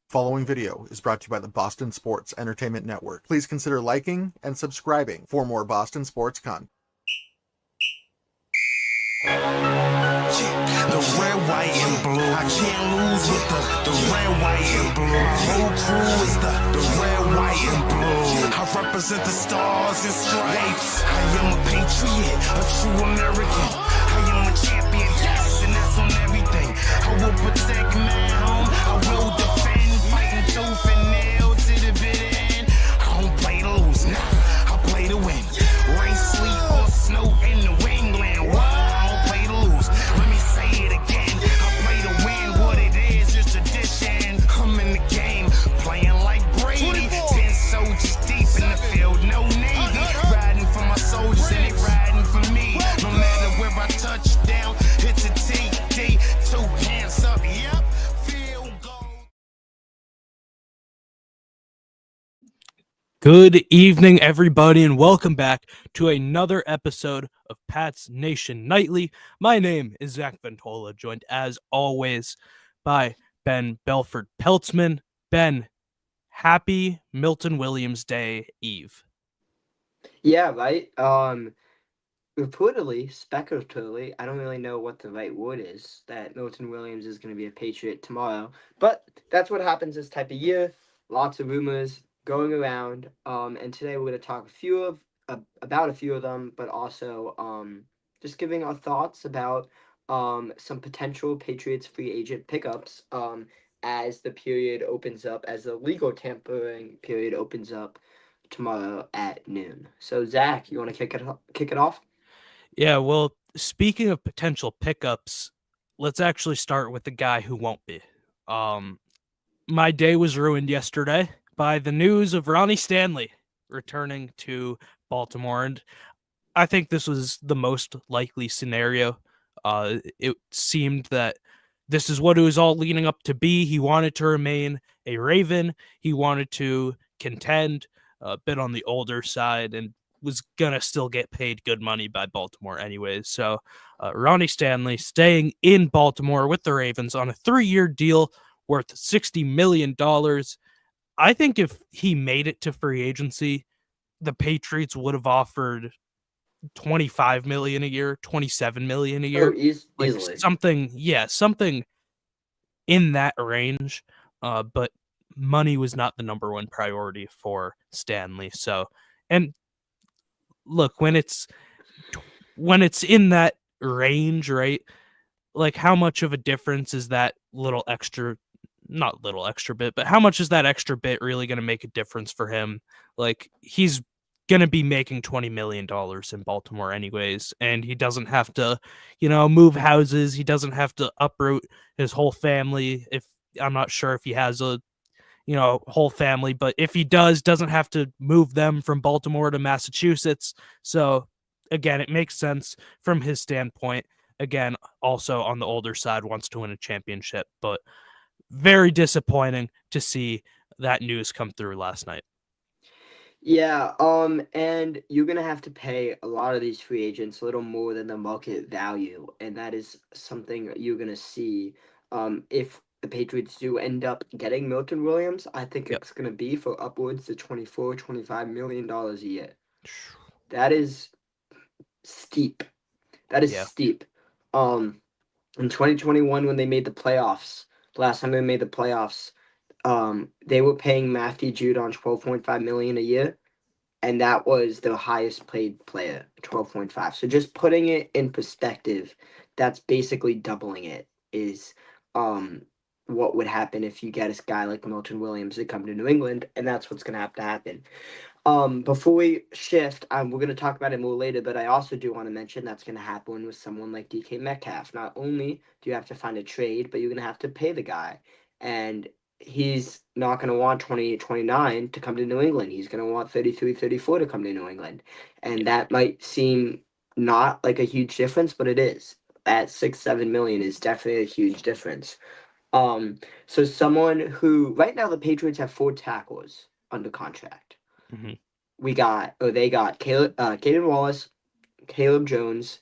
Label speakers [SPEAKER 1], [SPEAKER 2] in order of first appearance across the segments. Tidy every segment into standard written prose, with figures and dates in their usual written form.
[SPEAKER 1] Following video is brought to you by the Boston Sports Entertainment Network. Please consider liking and subscribing for more Boston sports content.
[SPEAKER 2] The red, white, and blue. I can't lose with the red, white, and blue. My whole crew is the red, white, and blue. I represent the stars and stripes. I am a patriot, a true American. I am a champion, yes, and that's on everything. I will protect my home. I will defend, fighting tooth and nail to the bitter end. I don't play to lose, nah, I play to win. Rain, sleet, or snow in the wingland. What? Let me say it again. I play to win. What it is tradition. I'm in the game, playing like Brady. 10 soldiers deep in the field, no Navy. Riding for my soldiers and they riding for me. No matter where I touch down, it's a TD. 2 hands up, yep. Field goal.
[SPEAKER 3] Good evening, everybody, and welcome back to another episode of Pat's Nation Nightly. My name is Zach Ventola, joined as always by Ben Belford Peltzman. Ben, happy Milton Williams Day Eve.
[SPEAKER 4] Yeah, right. Reportedly, speculatively, I don't really know what the right word is, that Milton Williams is going to be a Patriot tomorrow. But that's what happens this type of year. Lots of rumors going around. And today we're going to talk about a few of them, but also just giving our thoughts about some potential Patriots free agent pickups as the period opens up, as the legal tampering period opens up tomorrow at noon. So Zach, you want to kick it off?
[SPEAKER 3] Yeah, well, speaking of potential pickups, let's actually start with the guy who won't be. My day was ruined yesterday by the news of Ronnie Stanley returning to Baltimore, and I think this was the most likely scenario. It seemed that this is what it was all leading up to be. He wanted to remain a Raven. He wanted to contend, a bit on the older side, and was gonna still get paid good money by Baltimore anyways. So Ronnie Stanley staying in Baltimore with the Ravens on a 3-year deal worth $60 million. I think if he made it to free agency, the Patriots would have offered $25 million a year, $27 million a year.
[SPEAKER 4] Easily.
[SPEAKER 3] Something in that range. But money was not the number one priority for Stanley. So, and look, when it's in that range, right? Like, how much of a difference is that little extra, not little extra bit, but how much is that extra bit really going to make a difference for him? Like, he's going to be making $20 million in Baltimore anyways, and he doesn't have to, move houses. He doesn't have to uproot his whole family. If I'm not sure if he has a whole family, but if he doesn't have to move them from Baltimore to Massachusetts. So again, it makes sense from his standpoint. Again, also on the older side, wants to win a championship, but very disappointing to see that news come through last night.
[SPEAKER 4] Yeah, and you're gonna have to pay a lot of these free agents a little more than the market value, and that is something you're gonna see if the Patriots do end up getting Milton Williams. I think it's gonna be for upwards to $24-25 million a year. That is steep. Steep. In 2021, when they made the playoffs, the last time they made the playoffs, they were paying Matthew Judon $12.5 million a year, and that was the highest paid player, 12.5. So just putting it in perspective, that's basically doubling it. Is what would happen if you get a guy like Milton Williams to come to New England, and that's what's going to have to happen. Before we shift, we're going to talk about it more later, but I also do want to mention that's going to happen with someone like DK Metcalf. Not only do you have to find a trade, but you're going to have to pay the guy, and he's not going to want 28, 29 to come to New England. He's going to want 33, 34 to come to New England, and that might seem not like a huge difference, but it is. At 6-7 million is definitely a huge difference. So someone who right now the Patriots have 4 tackles under contract.
[SPEAKER 3] Mm-hmm.
[SPEAKER 4] They got Caden Wallace, Caleb Jones,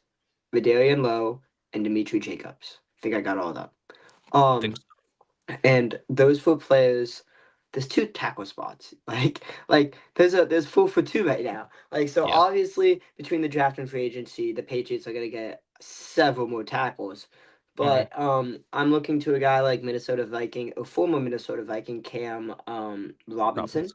[SPEAKER 4] Vidarian Lowe, and Dimitri Jacobs. I think I got all of them. And those 4 players, there's 2 tackle spots. Like there's 4 for 2 right now. Like so
[SPEAKER 3] Yeah.
[SPEAKER 4] obviously between the draft and free agency, the Patriots are gonna get several more tackles.
[SPEAKER 3] Mhm.
[SPEAKER 4] But I'm looking to a guy like Minnesota Viking, a former Minnesota Viking, Cam Robinson,
[SPEAKER 3] Robinson.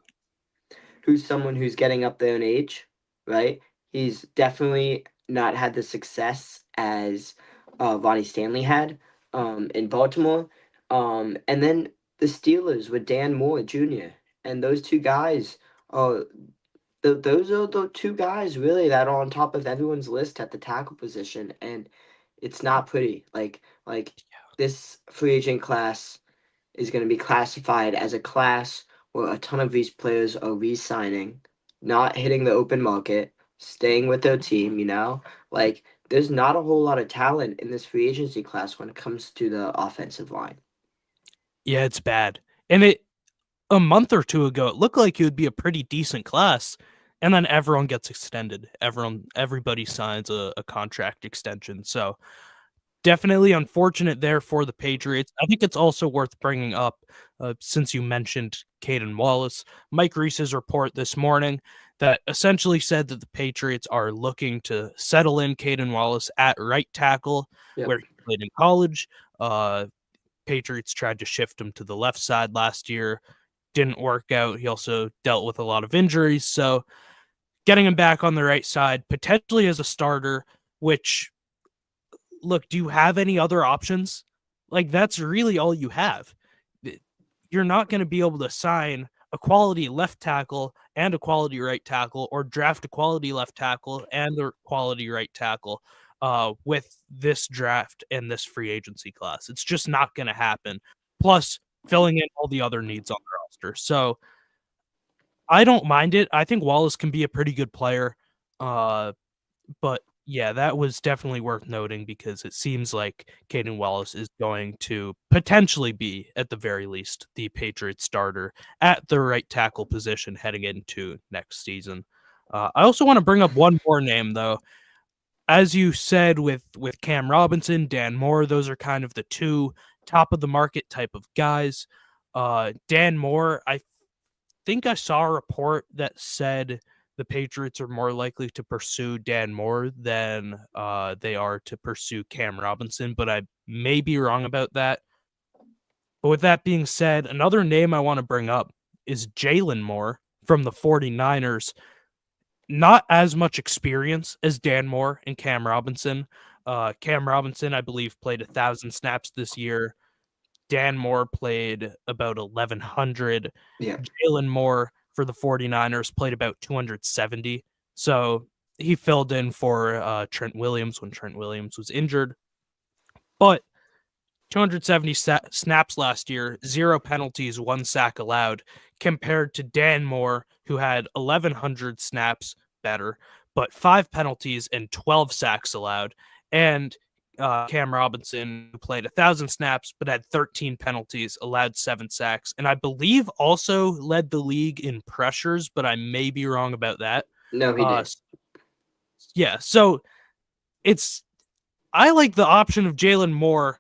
[SPEAKER 4] who's someone who's getting up there in age, right? He's definitely not had the success as Vonnie Stanley had in Baltimore. And then the Steelers with Dan Moore Jr. And those 2 guys are those are the 2 guys really that are on top of everyone's list at the tackle position, and it's not pretty. Like this free agent class is going to be classified as a class where a ton of these players are re-signing, not hitting the open market, staying with their team, Like there's not a whole lot of talent in this free agency class when it comes to the offensive line.
[SPEAKER 3] Yeah, it's bad. And a month or 2 ago, it looked like it would be a pretty decent class, and then everyone gets extended. Everybody signs a contract extension. So definitely unfortunate there for the Patriots. I think it's also worth bringing up, since you mentioned Caden Wallace, Mike Reese's report this morning that essentially said that the Patriots are looking to settle in Caden Wallace at right tackle,
[SPEAKER 4] Yep.
[SPEAKER 3] where he played in college. Uh, Patriots tried to shift him to the left side last year. Didn't work out. He also dealt with a lot of injuries. So getting him back on the right side, potentially as a starter, which, look, do you have any other options? Like, that's really all you have. You're not going to be able to sign a quality left tackle and a quality right tackle, or draft a quality left tackle and a quality right tackle with this draft and this free agency class. It's just not going to happen. Plus, filling in all the other needs on the roster. So I don't mind it. I think Wallace can be a pretty good player. But yeah, that was definitely worth noting because it seems like Caden Wallace is going to potentially be, at the very least, the Patriots starter at the right tackle position heading into next season. I also want to bring up one more name, though. As you said, with Cam Robinson, Dan Moore, those are kind of the 2 top of the market type of guys. Dan Moore, I think I saw a report that said the Patriots are more likely to pursue Dan Moore than they are to pursue Cam Robinson, but I may be wrong about that. But with that being said, another name I want to bring up is Jalen Moore from the 49ers. Not as much experience as Dan Moore and Cam Robinson. Cam Robinson, I believe, played 1,000 snaps this year. Dan Moore played about 1,100.
[SPEAKER 4] Yeah.
[SPEAKER 3] Jalen Moore for the 49ers played about 270. So he filled in for Trent Williams when Trent Williams was injured. But 270 snaps last year, 0 penalties, 1 sack allowed, compared to Dan Moore, who had 1,100 snaps, better, but 5 penalties and 12 sacks allowed. And Cam Robinson, who played 1,000 snaps but had 13 penalties, allowed 7 sacks, and I believe also led the league in pressures, but I may be wrong about that.
[SPEAKER 4] No, he did.
[SPEAKER 3] Yeah, so I like the option of Jalen Moore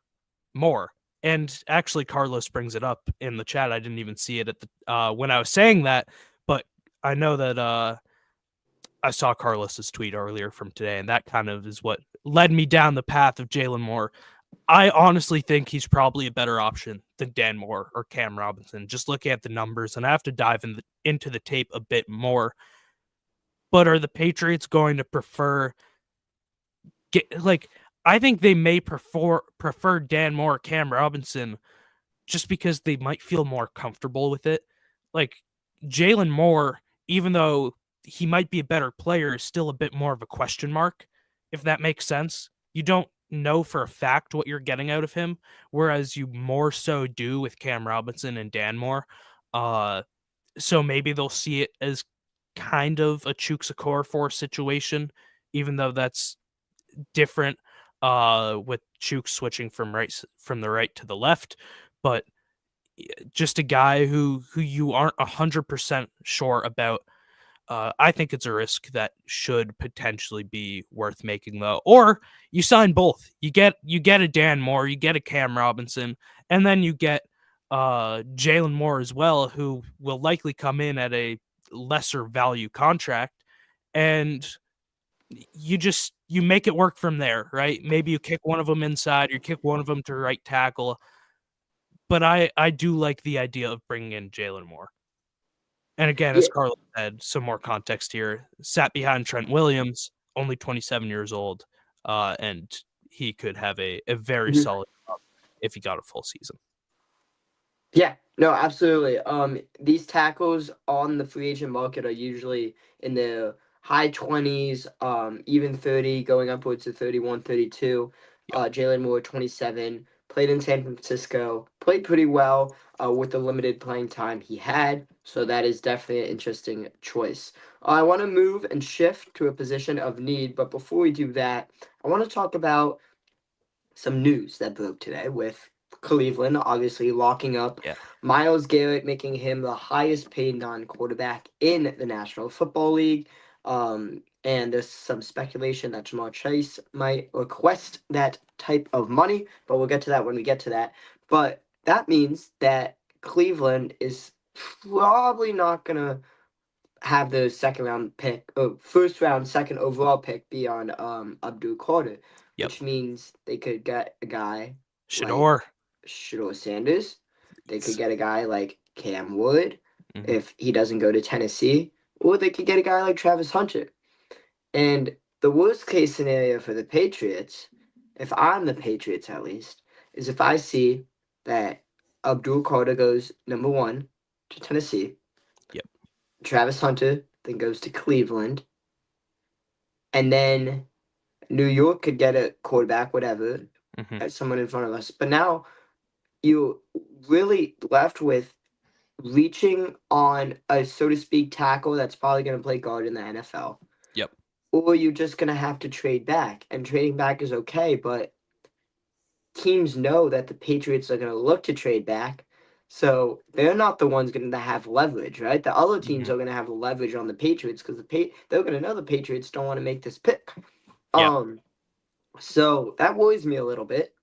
[SPEAKER 3] more. And actually, Carlos brings it up in the chat. I didn't even see it at the when I was saying that, but I know that I saw Carlos's tweet earlier from today, and that kind of is what led me down the path of Jalen Moore. I honestly think he's probably a better option than Dan Moore or Cam Robinson, just looking at the numbers, and I have to dive into the tape a bit more. But are the Patriots going to prefer I think they may prefer Dan Moore or Cam Robinson just because they might feel more comfortable with it. Like Jalen Moore, even though he might be a better player, is still a bit more of a question mark, if that makes sense. You don't know for a fact what you're getting out of him, whereas you more so do with Cam Robinson and Dan Moore. So maybe they'll see it as kind of a Chuks Okorafor situation, even though that's different with Chuk switching from the right to the left, but just a guy who you aren't 100% sure about. I think it's a risk that should potentially be worth making, though. Or you sign both. You get a Dan Moore, you get a Cam Robinson, and then you get Jalen Moore as well, who will likely come in at a lesser value contract, and you make it work from there, right? Maybe you kick one of them inside, you kick one of them to right tackle, but I do like the idea of bringing in Jalen Moore. And again,
[SPEAKER 4] Yeah.
[SPEAKER 3] as Carlos said, some more context here. Sat behind Trent Williams, only 27 years old, and he could have a very
[SPEAKER 4] Mhm.
[SPEAKER 3] solid job if he got a full season.
[SPEAKER 4] Yeah, no, absolutely. These tackles on the free agent market are usually in the high 20s, even 30, going upwards to 31, 32. Jalen Moore, 27, played in San Francisco, played pretty well with the limited playing time he had. So that is definitely an interesting choice. I want to move and shift to a position of need, but before we do that, I want to talk about some news that broke today with Cleveland obviously locking up
[SPEAKER 3] Yeah.
[SPEAKER 4] Myles Garrett, making him the highest paid non-quarterback in the National Football League. And there's some speculation that Jamar Chase might request that type of money, but we'll get to that when we get to that. But that means that Cleveland is probably not gonna have the second round pick, first round, second overall pick be on Abdul Carter,
[SPEAKER 3] Yep.
[SPEAKER 4] which means they could get a guy
[SPEAKER 3] Shador.
[SPEAKER 4] like Shador Sanders. They
[SPEAKER 3] Yes.
[SPEAKER 4] could get a guy like Cam Wood
[SPEAKER 3] Mhm.
[SPEAKER 4] if he doesn't go to Tennessee, or they could get a guy like Travis Hunter. And the worst case scenario for the Patriots, if I'm the Patriots at least, is if I see that Abdul Carter goes number 1 to Tennessee.
[SPEAKER 3] Yep.
[SPEAKER 4] Travis Hunter then goes to Cleveland. And then New York could get a quarterback, whatever,
[SPEAKER 3] Mhm.
[SPEAKER 4] someone in front of us. But now you're really left with reaching on a, so to speak, tackle that's probably going to play guard in the NFL.
[SPEAKER 3] Yep.
[SPEAKER 4] Or you're just going to have to trade back. And trading back is okay, but teams know that the Patriots are going to look to trade back. So they're not the ones going to have leverage, right? The other teams
[SPEAKER 3] Mhm.
[SPEAKER 4] are going to have leverage on the Patriots because they're going to know the Patriots don't want to make this pick.
[SPEAKER 3] Yeah.
[SPEAKER 4] So that worries me a little bit.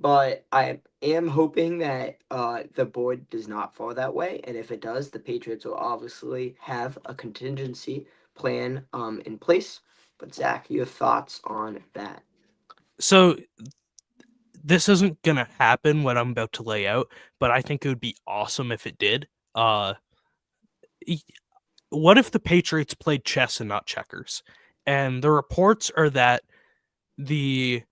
[SPEAKER 4] But I am hoping that the board does not fall that way, and if it does, the Patriots will obviously have a contingency plan in place. But Zach, your thoughts on that?
[SPEAKER 3] So this isn't gonna happen what I'm about to lay out, but I think it would be awesome if it did. What if the Patriots played chess and not checkers? And the reports are that the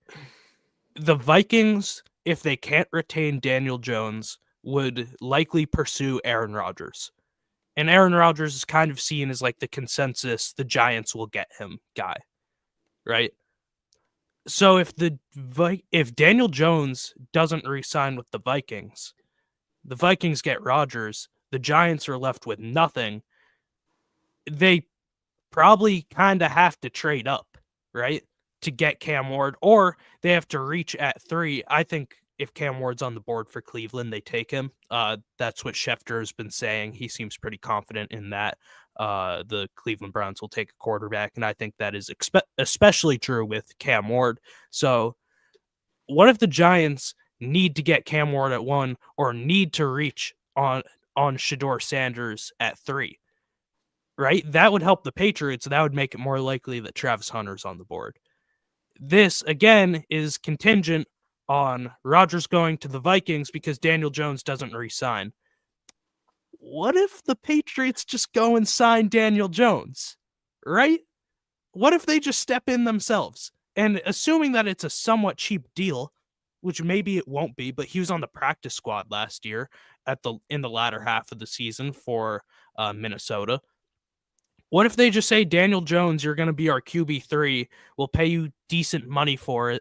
[SPEAKER 3] Vikings, if they can't retain Daniel Jones, would likely pursue Aaron Rodgers. And Aaron Rodgers is kind of seen as like the consensus, the Giants will get him guy, right? So if Daniel Jones doesn't re-sign with the Vikings get Rodgers, the Giants are left with nothing. They probably kind of have to trade up, right, to get Cam Ward, or they have to reach at 3. I think if Cam Ward's on the board for Cleveland, they take him. That's what Schefter has been saying. He seems pretty confident in that. The Cleveland Browns will take a quarterback, and I think that is especially true with Cam Ward. So what if the Giants need to get Cam Ward at 1 or need to reach on Shador Sanders at 3? Right? That would help the Patriots. That would make it more likely that Travis Hunter's on the board. This, again, is contingent on Rodgers going to the Vikings because Daniel Jones doesn't re-sign. What if the Patriots just go and sign Daniel Jones? Right? What if they just step in themselves? And assuming that it's a somewhat cheap deal, which maybe it won't be, but he was on the practice squad last year in the latter half of the season for Minnesota. What if they just say, Daniel Jones, you're going to be our QB3. We'll pay you decent money for it.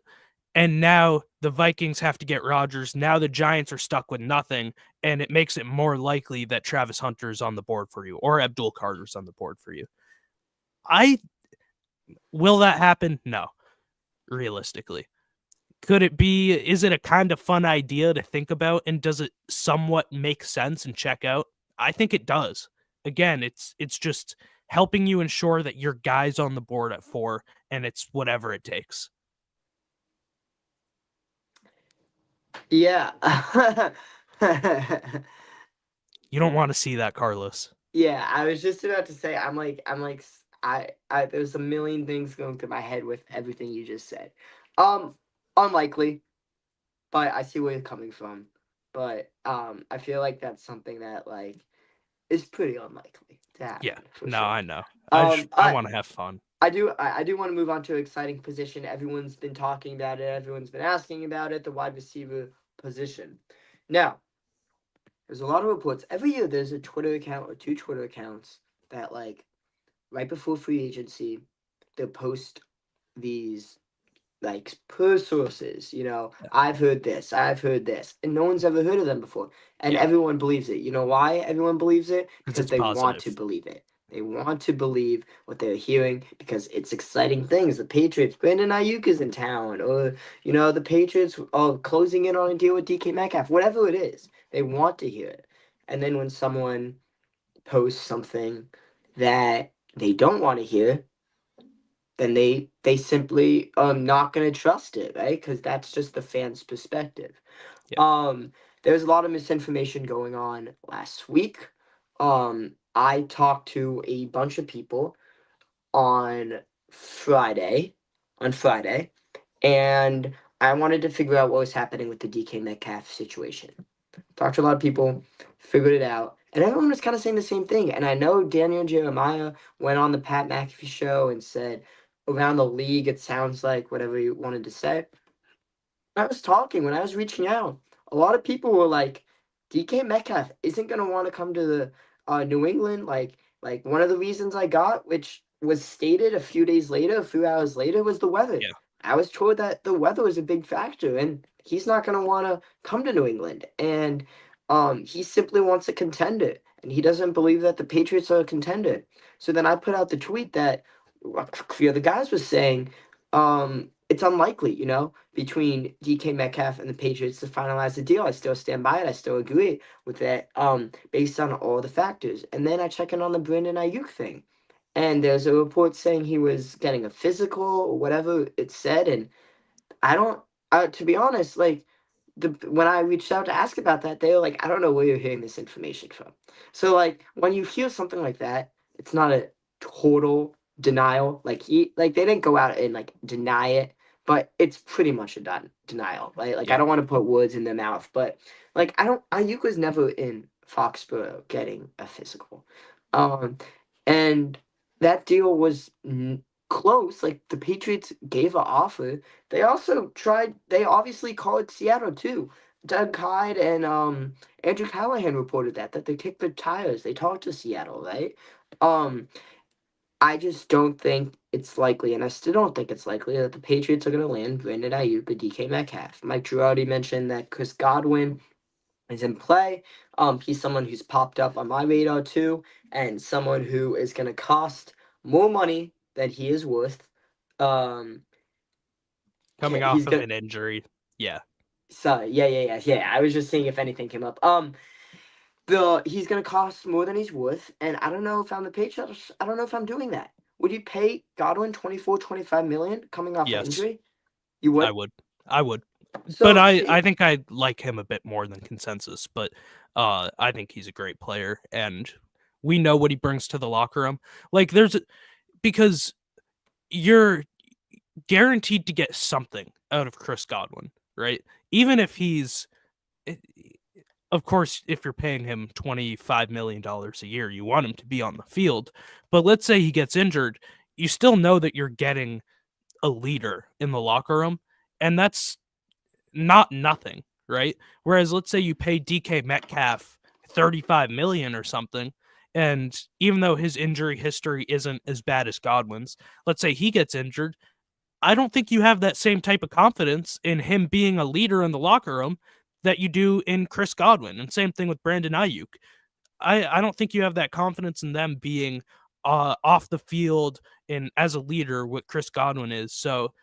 [SPEAKER 3] And now the Vikings have to get Rodgers. Now the Giants are stuck with nothing. And it makes it more likely that Travis Hunter is on the board for you or Abdul Carter's on the board for you. Will that happen? No, realistically. Could it be? Is it a kind of fun idea to think about? And does it somewhat make sense and check out? I think it does. Again, it's just helping you ensure that your guy's on the board at 4, and it's whatever it takes.
[SPEAKER 4] Yeah.
[SPEAKER 3] You don't want to see that, Carlos.
[SPEAKER 4] Yeah, I was just about to say, there's a million things going through my head with everything you just said. Um, Unlikely, but I see where you're coming from. But I feel like that's something that like is pretty unlikely to
[SPEAKER 3] Yeah,
[SPEAKER 4] happen for
[SPEAKER 3] no,
[SPEAKER 4] sure.
[SPEAKER 3] I know. I want to have fun.
[SPEAKER 4] I do want to move on to an exciting position. Everyone's been talking about it. Everyone's been asking about it. The wide receiver position. Now, there's a lot of reports. Every year, there's a Twitter account or two Twitter accounts that like right before free agency, they'll post these like per sources. I've heard this, and no one's ever heard of them before, and
[SPEAKER 3] Yeah.
[SPEAKER 4] everyone believes it. You know why everyone believes it?
[SPEAKER 3] 'Cause
[SPEAKER 4] Because
[SPEAKER 3] it's
[SPEAKER 4] they want to
[SPEAKER 3] positive.
[SPEAKER 4] believe it. They want to believe what they're hearing because it's exciting things. The Patriots, Brandon Ayuk is in town, or the Patriots are closing in on a deal with DK Metcalf. Whatever it is, they want to hear it. And then when someone posts something that they don't want to hear, then they simply are not going to trust it, right? Because that's just the fan's perspective.
[SPEAKER 3] Yeah.
[SPEAKER 4] There's a lot of misinformation going on last week. I talked to a bunch of people on Friday, and I wanted to figure out what was happening with the DK Metcalf situation. Talked to a lot of people, figured it out, and everyone was kind of saying the same thing. And I know Daniel Jeremiah went on the Pat McAfee show and said, around the league, it sounds like whatever you wanted to say. When I was reaching out, a lot of people were like, DK Metcalf isn't going to want to come to the New England. Like one of the reasons I got, which was stated a few hours later, was the weather.
[SPEAKER 3] Yeah.
[SPEAKER 4] I was told that the weather was a big factor, and he's not going to want to come to New England. And he simply wants a contender, and he doesn't believe that the Patriots are a contender. So then I put out the tweet that a few other guys was saying, it's unlikely, between DK Metcalf and the Patriots to finalize the deal. I still stand by it. I still agree with that, based on all the factors. And then I check in on the Brandon Ayuk thing. And there's a report saying he was getting a physical or whatever it said. And I don't, to be honest, like, when I reached out to ask about that, they were like, I don't know where you're hearing this information from. So, like, when you hear something like that, it's not a total denial. They didn't go out and like deny it, but it's pretty much a denial. Right? Like, I
[SPEAKER 3] Yeah.
[SPEAKER 4] don't want to put words in their mouth, but like, Ayuk was never in Foxborough getting a physical, and that deal was close. Like, the Patriots gave an offer. They also tried. They obviously called Seattle too. Doug Hyde and Andrew Callahan reported that they kicked their tires. They talked to Seattle, right? I just don't think it's likely, and I still don't think it's likely that the Patriots are going to land Brandon Ayuk or DK Metcalf. Mike Drew already mentioned that Chris Godwin is in play. He's someone who's popped up on my radar too, and someone who is going to cost more money than he is worth.
[SPEAKER 3] Coming
[SPEAKER 4] He's
[SPEAKER 3] off of
[SPEAKER 4] gonna.
[SPEAKER 3] an injury. Yeah.
[SPEAKER 4] Sorry, yeah. I was just seeing if anything came up. He's gonna cost more than he's worth, and I don't know if I'm the Patriots. I don't know if I'm doing that. Would you pay Godwin 25 million coming off an
[SPEAKER 3] Yes.
[SPEAKER 4] injury? You
[SPEAKER 3] I
[SPEAKER 4] would.
[SPEAKER 3] would.
[SPEAKER 4] So
[SPEAKER 3] But I think I like him a bit more than consensus, but I think he's a great player and we know what he brings to the locker room. Like because you're guaranteed to get something out of Chris Godwin, right? Even if he's of course, if you're paying him $25 million a year, you want him to be on the field. But let's say he gets injured, you still know that you're getting a leader in the locker room, and that's not nothing, right? Whereas let's say you pay DK Metcalf 35 million or something, and even though his injury history isn't as bad as Godwin's, let's say he gets injured, I don't think you have that same type of confidence in him being a leader in the locker room that you do in Chris Godwin. And same thing with Brandon Ayuk. I don't think you have that confidence in them being off the field and as a leader what Chris Godwin is. So,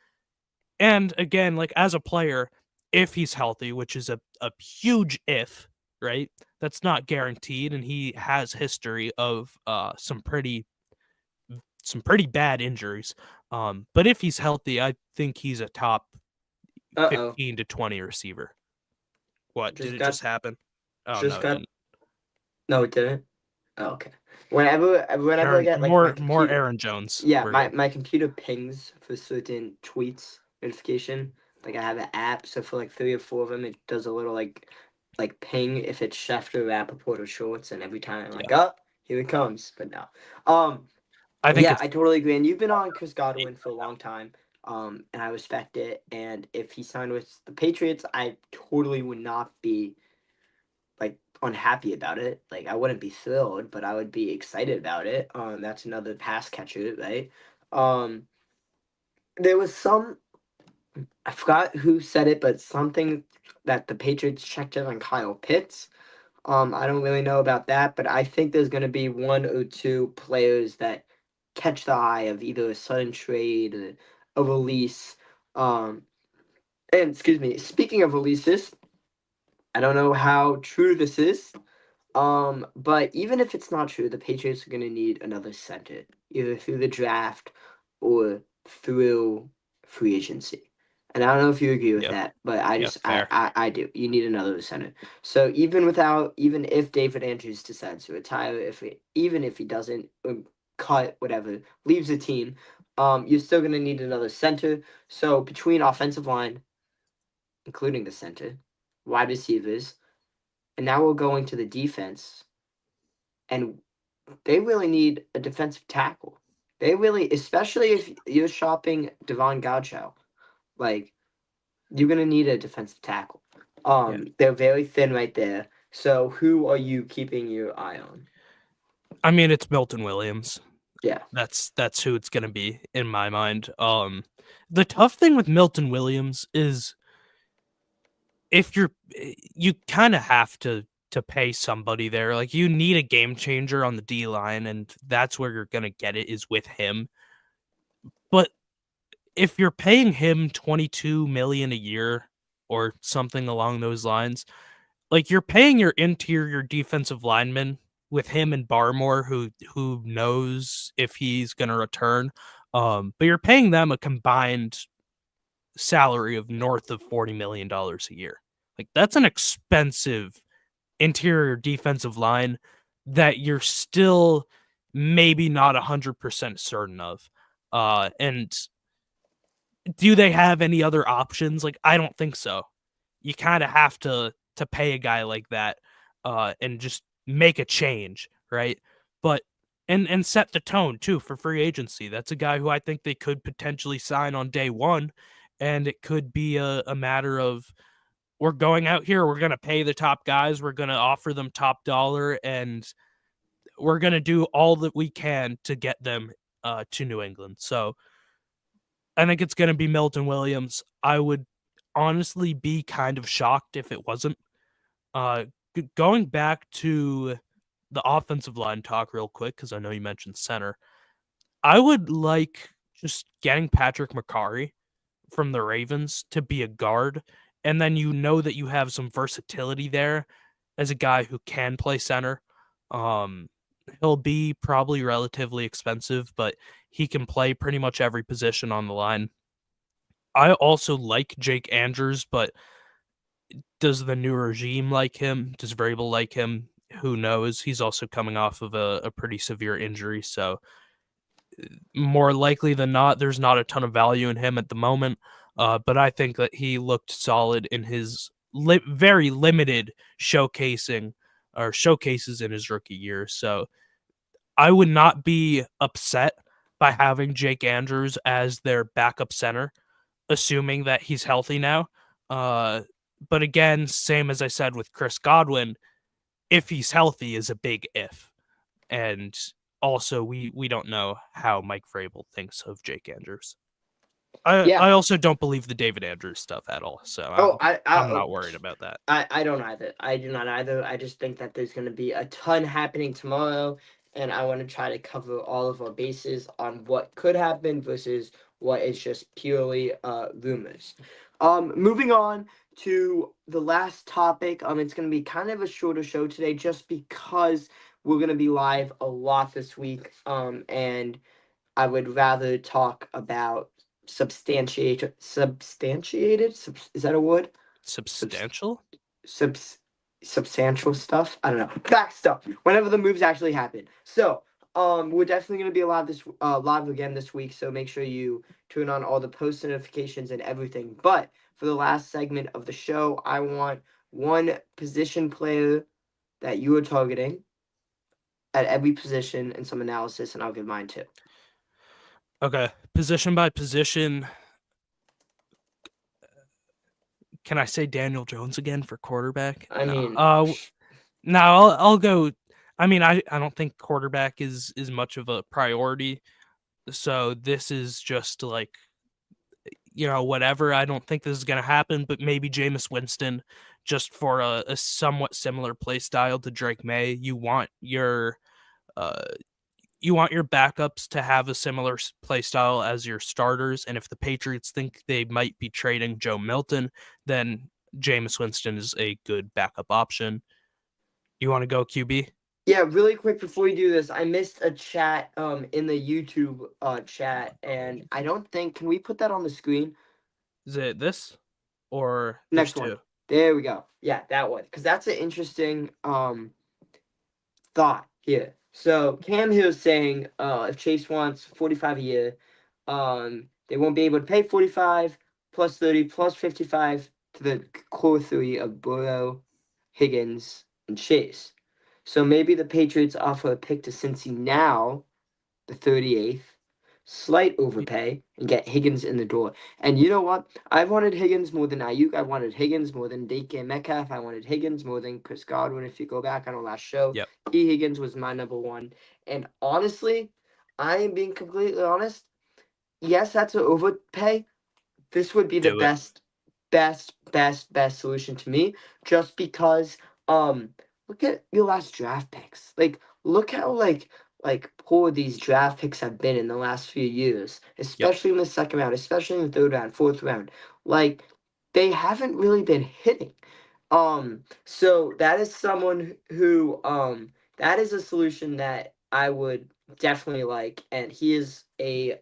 [SPEAKER 3] and again, like as a player, if he's healthy, which is a huge if, right? That's not guaranteed, and he has history of some pretty bad injuries. But if he's healthy, I think he's a top 15 to 20 receiver. What did it just happen? Oh
[SPEAKER 4] just
[SPEAKER 3] no, it
[SPEAKER 4] got.
[SPEAKER 3] didn't.
[SPEAKER 4] No, it didn't. Oh, okay. Whenever I get like my
[SPEAKER 3] More
[SPEAKER 4] computer,
[SPEAKER 3] Aaron Jones.
[SPEAKER 4] yeah,
[SPEAKER 3] We're
[SPEAKER 4] my
[SPEAKER 3] good.
[SPEAKER 4] my computer pings for certain tweets notification. Like I have an app, so for like 3 or 4 of them, it does a little like ping if it's Schefter, Rappaport, or Shorts, and every time I'm like,
[SPEAKER 3] Yeah.
[SPEAKER 4] oh, here it comes. But no, um,
[SPEAKER 3] I think
[SPEAKER 4] yeah,
[SPEAKER 3] it's
[SPEAKER 4] I totally agree. And you've been on Chris Godwin for a long time, and I respect it. And if he signed with the Patriots, I totally would not be like unhappy about it. Like I wouldn't be thrilled, but I would be excited about it. That's another pass catcher, right? Um, there was some I forgot who said it, but something that the Patriots checked in on Kyle Pitts. I don't really know about that, but I think there's going to be 1 or 2 players that catch the eye of either a sudden trade or a release. Um, and excuse me, speaking of releases, I don't know how true this is. But even if it's not true, the Patriots are going to need another center, either through the draft or through free agency. And I don't know if you agree with
[SPEAKER 3] yeah,
[SPEAKER 4] that, but I
[SPEAKER 3] yeah,
[SPEAKER 4] just
[SPEAKER 3] fair.
[SPEAKER 4] I do. You need another center. So even if David Andrews decides to retire, even if he doesn't cut whatever, leaves the team, you're still going to need another center. So between offensive line, including the center, wide receivers, and now we're going to the defense, and they really need a defensive tackle. They really, especially if you're shopping Devon Gaucho, like you're gonna need a defensive tackle.
[SPEAKER 3] Yeah.
[SPEAKER 4] They're very thin right there. So who are you keeping your eye on?
[SPEAKER 3] I mean, it's Milton Williams.
[SPEAKER 4] Yeah,
[SPEAKER 3] That's who it's gonna be in my mind. The tough thing with Milton Williams is if you kind of have to pay somebody there. Like you need a game changer on the D line, and that's where you're gonna get it is with him. But if you're paying him 22 million a year or something along those lines, like you're paying your interior defensive lineman with him and Barmore, who knows if he's gonna return. But you're paying them a combined salary of north of $40 million a year. Like that's an expensive interior defensive line that you're still maybe not 100% certain of. And do they have any other options? Like I don't think so. You kind of have to pay a guy like that and just make a change, right? But and set the tone too for free agency. That's a guy who I think they could potentially sign on day one, and it could be a matter of we're going out here, we're gonna pay the top guys, we're gonna offer them top dollar, and we're gonna do all that we can to get them to New England. So I think it's gonna be Milton Williams. I would honestly be kind of shocked if it wasn't. Going back to the offensive line talk real quick, because I know you mentioned center. I would like just getting Patrick McCarry from the Ravens to be a guard, and then you know that you have some versatility there as a guy who can play center. Um, he'll be probably relatively expensive, but he can play pretty much every position on the line. I also like Jake Andrews, but does the new regime like him? Does Vrabel like him? Who knows? He's also coming off of a pretty severe injury, so more likely than not, there's not a ton of value in him at the moment. But I think that he looked solid in his very limited showcases in his rookie year. So I would not be upset by having Jake Andrews as their backup center, assuming that he's healthy now. But again, same as I said with Chris Godwin, if he's healthy is a big if. And also we don't know how Mike Vrabel thinks of Jake Andrews.
[SPEAKER 4] yeah.
[SPEAKER 3] I also don't believe the David Andrews stuff at all. So
[SPEAKER 4] Oh,
[SPEAKER 3] I'm not worried about that.
[SPEAKER 4] I don't either. I do not either. I just think that there's going to be a ton happening tomorrow, and I want to try to cover all of our bases on what could happen versus what is just purely rumors. Moving on to the last topic. It's going to be kind of a shorter show today, just because we're going to be live a lot this week. And I would rather talk about substantiated. Is that a word?
[SPEAKER 3] Substantial?
[SPEAKER 4] Subs substantial stuff. I don't know. Back stuff. Whenever the moves actually happen. So, we're definitely gonna be live again this week. So make sure you turn on all the post notifications and everything. But for the last segment of the show, I want one position player that you are targeting at every position and some analysis, and I'll give mine too.
[SPEAKER 3] Okay, position by position. Can I say Daniel Jones again for quarterback?
[SPEAKER 4] I mean,
[SPEAKER 3] No, I'll go. I mean, I don't think quarterback is much of a priority. So this is just like, whatever. I don't think this is gonna happen, but maybe Jameis Winston, just for a somewhat similar play style to Drake May. Uh, you want your backups to have a similar play style as your starters, and if the Patriots think they might be trading Joe Milton, then Jameis Winston is a good backup option. You want to go QB?
[SPEAKER 4] yeah, really quick before we do this, I missed a chat in the YouTube chat, and I don't think, can we put that on the screen?
[SPEAKER 3] Is it this or
[SPEAKER 4] Next
[SPEAKER 3] there's
[SPEAKER 4] one.
[SPEAKER 3] two?
[SPEAKER 4] There we go. Yeah, that one. Because that's an interesting thought here. So Cam here is saying if Chase wants 45 a year, they won't be able to pay 45 plus 30 plus 55 to the core three of Burrow, Higgins, and Chase. So maybe the Patriots offer a pick to Cincy now, the 38th, slight overpay, and get Higgins in the door. And you know what? I've wanted Higgins more than Ayuk. I wanted Higgins more than DK Metcalf. I wanted Higgins more than Chris Godwin. If you go back on our last show,
[SPEAKER 3] Yep.
[SPEAKER 4] T. Higgins was my number one. And honestly, I am being completely honest. Yes, that's an overpay. This would be the
[SPEAKER 3] Do it.
[SPEAKER 4] best solution to me, just because look at your last draft picks. Like, look how like poor these draft picks have been in the last few years, especially in the second round, especially in the third round, fourth round. Like, they haven't really been hitting. So that is someone who that is a solution that I would definitely like, and he is a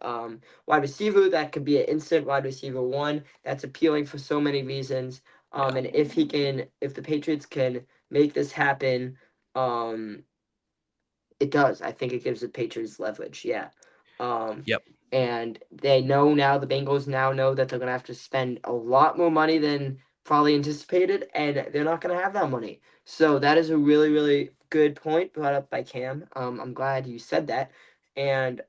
[SPEAKER 4] wide receiver that could be an instant wide receiver one. That's appealing for so many reasons. And if the Patriots can make this happen, it does. I think it gives the Patriots leverage. Yeah.
[SPEAKER 3] Yep.
[SPEAKER 4] And they know now, the Bengals now know that they're gonna have to spend a lot more money than probably anticipated, and they're not gonna have that money. So that is a really, really good point brought up by Cam. I'm glad you said that. And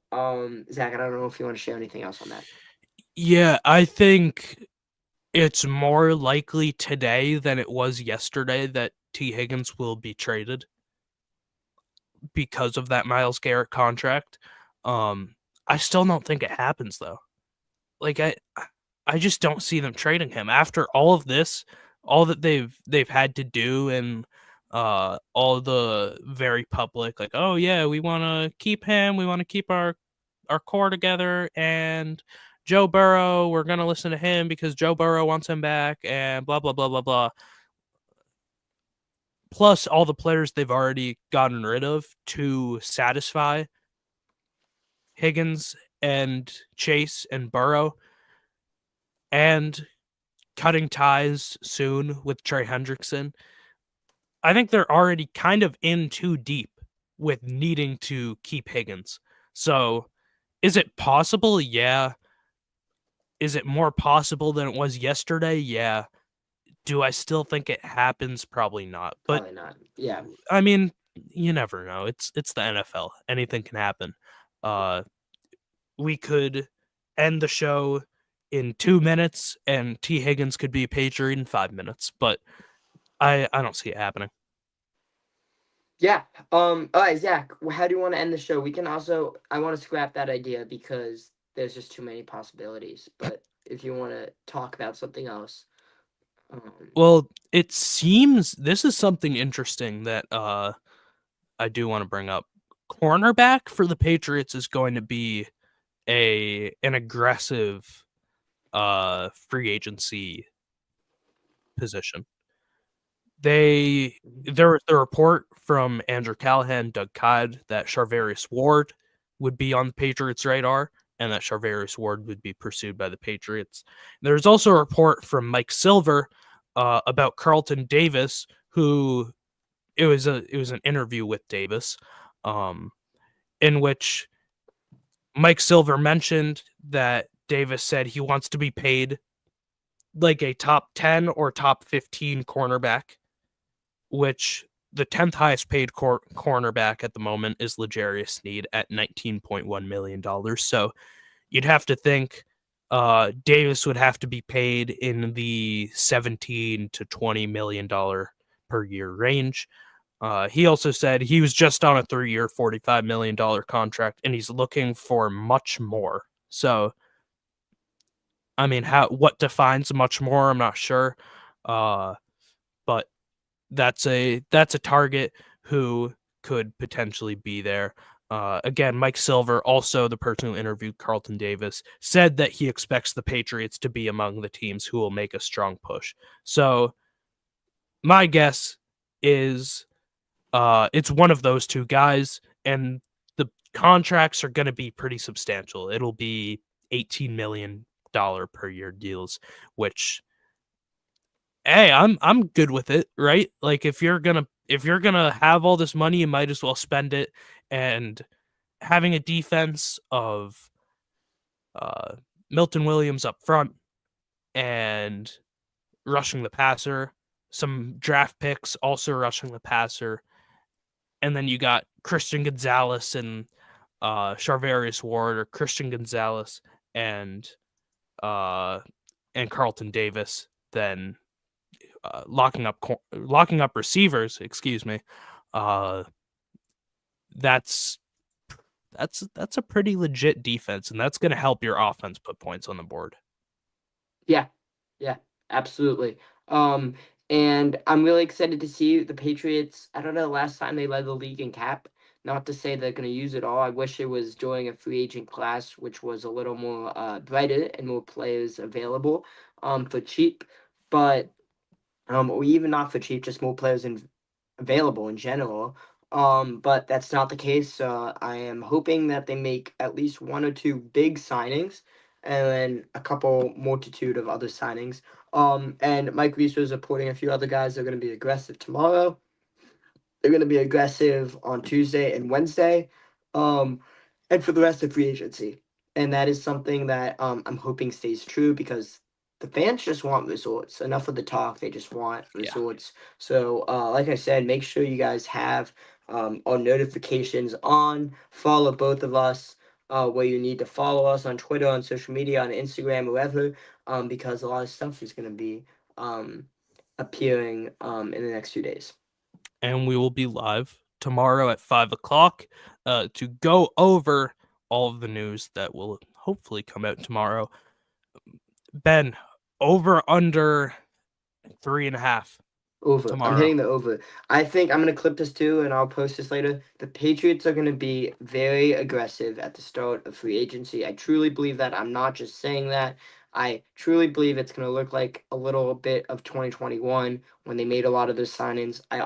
[SPEAKER 4] Zach, I don't know if you want to share anything else on that.
[SPEAKER 3] Yeah, I think it's more likely today than it was yesterday that T. Higgins will be traded because of that Myles Garrett contract. I still don't think it happens though. Like I just don't see them trading him after all of this, all that they've had to do, and all the very public like, oh yeah, we want to keep him, we want to keep our core together, and Joe Burrow, we're gonna listen to him because Joe Burrow wants him back, and blah blah blah blah blah. Plus all the players they've already gotten rid of to satisfy Higgins and Chase and Burrow, and cutting ties soon with Trey Hendrickson. I think they're already kind of in too deep with needing to keep Higgins. So, is it possible? Yeah. Is it more possible than it was yesterday? Yeah. Do I still think it happens? Probably not. But
[SPEAKER 4] Probably not. Yeah.
[SPEAKER 3] I mean, you never know. It's the NFL. Anything can happen. We could end the show in 2 minutes, and T. Higgins could be a Patriot in 5 minutes. But I don't see it happening.
[SPEAKER 4] Yeah. All right, Zach, how do you want to end the show? We can also, I want to scrap that idea because there's just too many possibilities. But if you want to talk about something else.
[SPEAKER 3] Well, it seems this is something interesting that I do want to bring up. Cornerback for the Patriots is going to be an aggressive free agency position. There was the report from Andrew Callahan, Doug Codd, that Charvarius Ward would be on the Patriots' radar, and that Charvarius Ward would be pursued by the Patriots. There's also a report from Mike Silver about Carlton Davis, who it was an interview with Davis, in which Mike Silver mentioned that Davis said he wants to be paid like a top 10 or top 15 cornerback, which the 10th highest paid cornerback at the moment is L'Jarius Sneed at $19.1 million. So you'd have to think Davis would have to be paid in the $17 to $20 million per year range. He also said he was just on a 3-year, $45 million contract, and he's looking for much more. So, I mean, what defines much more? I'm not sure, but that's a target who could potentially be there. Again, Mike Silver, also the person who interviewed Carlton Davis, said that he expects the Patriots to be among the teams who will make a strong push. So, my guess is it's one of those two guys, and the contracts are going to be pretty substantial. It'll be $18 million per year deals, which, hey, I'm good with it, right? Like if you're gonna have all this money, you might as well spend it. And having a defense of Milton Williams up front and rushing the passer, some draft picks also rushing the passer, and then you got Christian Gonzalez and Charvarius Ward, or Christian Gonzalez and Carlton Davis, then locking up receivers. Excuse me. That's a pretty legit defense, and that's going to help your offense put points on the board.
[SPEAKER 4] Yeah, absolutely. And I'm really excited to see the Patriots. I don't know, last time they led the league in cap. Not to say they're going to use it all. I wish it was during a free agent class, which was a little more brighter and more players available for cheap. But or even not for cheap, just more players available in general. But that's not the case. I am hoping that they make at least 1 or 2 big signings, and then a couple multitude of other signings. And Mike Reese was reporting a few other guys are going to be aggressive tomorrow. They're going to be aggressive on Tuesday and Wednesday, and for the rest of free agency. And that is something that I'm hoping stays true, because the fans just want results. Enough of the talk. They just want results. Yeah. So, like I said, make sure you guys have our notifications on. Follow both of us where you need to follow us on Twitter, on social media, on Instagram, wherever, because a lot of stuff is going to be appearing in the next few days.
[SPEAKER 3] And we will be live tomorrow at 5:00 to go over all of the news that will hopefully come out tomorrow. Ben, over under 3.5.
[SPEAKER 4] Over.
[SPEAKER 3] Tomorrow.
[SPEAKER 4] I'm hitting the over. I think I'm going to clip this too, and I'll post this later. The Patriots are going to be very aggressive at the start of free agency. I truly believe that. I'm not just saying that. I truly believe it's going to look like a little bit of 2021 when they made a lot of those signings. I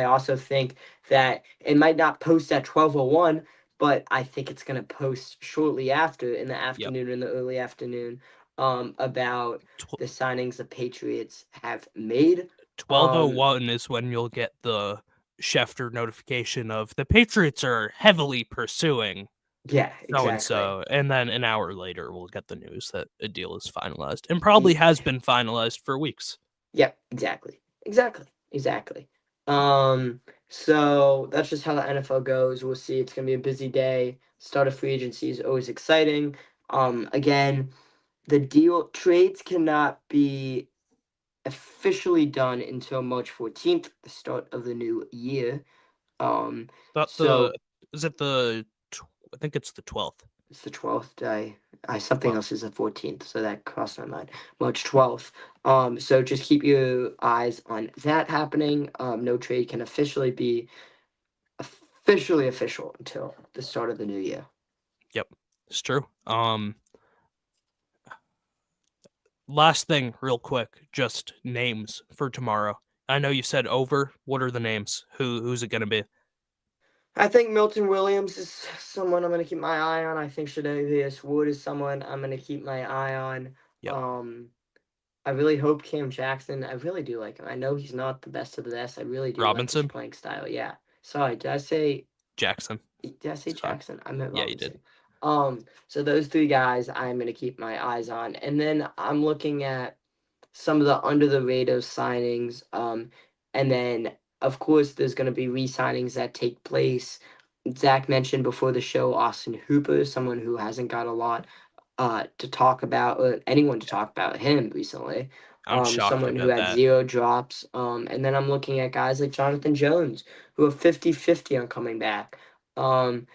[SPEAKER 4] also think that it might not post at 12:01, but I think it's going to post shortly after, in the afternoon, in the early afternoon, about the signings the Patriots have made.
[SPEAKER 3] 12:01 is when you'll get the Schefter notification of the Patriots are heavily pursuing.
[SPEAKER 4] Yeah, exactly.
[SPEAKER 3] So, and then an hour later, we'll get the news that a deal is finalized, and probably has been finalized for weeks.
[SPEAKER 4] Yep, exactly. So that's just how the NFL goes. We'll see. It's gonna be a busy day. Start of free agency is always exciting. Again, the trades cannot be officially done until March 14th, the start of the new year.
[SPEAKER 3] Is it the? I think it's the 12th.
[SPEAKER 4] It's the 12th day. Something else is the 14th, so that crossed my mind. March 12th. So just keep your eyes on that happening. No trade can officially be official until the start of the new year.
[SPEAKER 3] Yep, it's true. Last thing, real quick, just names for tomorrow. I know you said over. What are the names? Who's it going to be?
[SPEAKER 4] I think Milton Williams is someone I'm going to keep my eye on. I think Tre'Davious Ward is someone I'm going to keep my eye on.
[SPEAKER 3] Yep.
[SPEAKER 4] I really hope Cam Jackson. I really do like him. I know he's not the best of the best. I really do like his
[SPEAKER 3] Robinson?
[SPEAKER 4] playing style. Yeah. Sorry, did I say
[SPEAKER 3] Jackson. It's fine.
[SPEAKER 4] Jackson? I meant
[SPEAKER 3] Yeah, you did.
[SPEAKER 4] Robinson. So those three guys I'm gonna keep my eyes on, and then I'm looking at some of the under the radar signings. And then of course there's gonna be re-signings that take place. Zach mentioned before the show Austin Hooper, someone who hasn't got a lot to talk about, or anyone to talk about him recently.
[SPEAKER 3] I'm shocked
[SPEAKER 4] Someone who
[SPEAKER 3] about
[SPEAKER 4] had
[SPEAKER 3] that.
[SPEAKER 4] 0 drops. And then I'm looking at guys like Jonathan Jones, who are 50-50 on coming back. And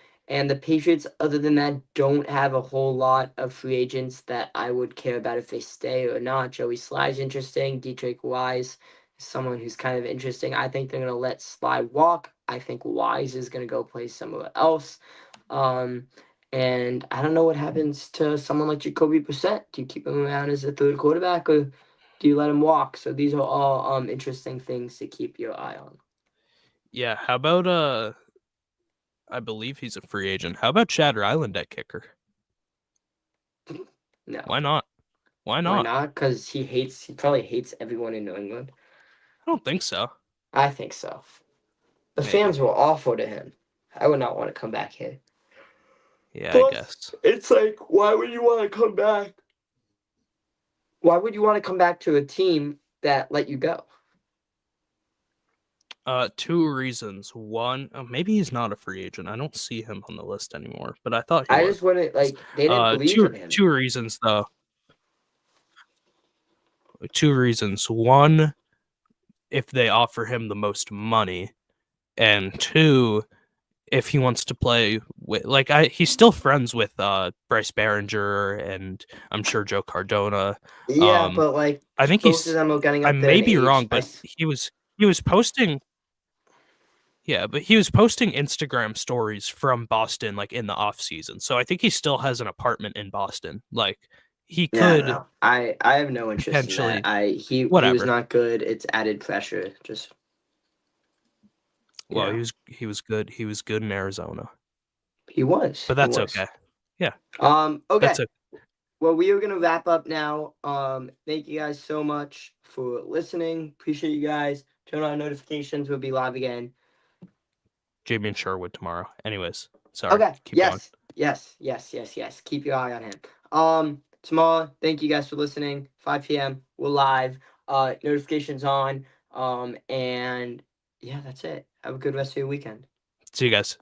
[SPEAKER 4] the Patriots, other than that, don't have a whole lot of free agents that I would care about if they stay or not. Joey Sly's interesting. Dietrich Wise is someone who's kind of interesting. I think they're going to let Sly walk. I think Wise is going to go play somewhere else. And I don't know what happens to someone like Jacoby Brissett. Do you keep him around as a third quarterback, or do you let him walk? So these are all interesting things to keep your eye on.
[SPEAKER 3] Yeah, how about I believe he's a free agent. How about Chad Ryland at kicker?
[SPEAKER 4] No.
[SPEAKER 3] Why not? Why
[SPEAKER 4] Why
[SPEAKER 3] not?
[SPEAKER 4] not? Because he probably hates everyone in New England.
[SPEAKER 3] I don't think so.
[SPEAKER 4] I think so. The
[SPEAKER 3] Maybe.
[SPEAKER 4] fans were awful to him. I would not want to come back here.
[SPEAKER 3] Yeah,
[SPEAKER 4] Plus,
[SPEAKER 3] I guess.
[SPEAKER 4] it's like, why would you want to come back? Why would you want to come back to a team that let you go?
[SPEAKER 3] Two reasons. One, maybe he's not a free agent. I don't see him on the list anymore, but I thought he
[SPEAKER 4] I
[SPEAKER 3] was.
[SPEAKER 4] just wouldn't, like, they didn't believe in him.
[SPEAKER 3] Two reasons, though. Two reasons. One, if they offer him the most money, and two, if he wants to play with, he's still friends with Bryce Behringer and I'm sure Joe Cardona.
[SPEAKER 4] Yeah, but like,
[SPEAKER 3] I think
[SPEAKER 4] both of them are getting up
[SPEAKER 3] I
[SPEAKER 4] there
[SPEAKER 3] may
[SPEAKER 4] in
[SPEAKER 3] be
[SPEAKER 4] age.
[SPEAKER 3] wrong, but he was posting. Yeah, but he was posting Instagram stories from Boston, like in the off season. So I think he still has an apartment in Boston. Like he could.
[SPEAKER 4] No. I have no interest in that. He was not good. It's added pressure. Just.
[SPEAKER 3] Well, he was good. He was good in Arizona.
[SPEAKER 4] He was.
[SPEAKER 3] But that's okay. Yeah.
[SPEAKER 4] Okay.
[SPEAKER 3] That's okay.
[SPEAKER 4] Well, we are gonna wrap up now. Thank you guys so much for listening. Appreciate you guys. Turn on notifications. We'll be live again.
[SPEAKER 3] Jamie and Sherwood tomorrow. Anyways, sorry.
[SPEAKER 4] Okay.
[SPEAKER 3] Keep going.
[SPEAKER 4] Yes. Keep your eye on him. Tomorrow. Thank you guys for listening. 5 p.m. We're live. Notifications on. And yeah, that's it. Have a good rest of your weekend.
[SPEAKER 3] See you guys.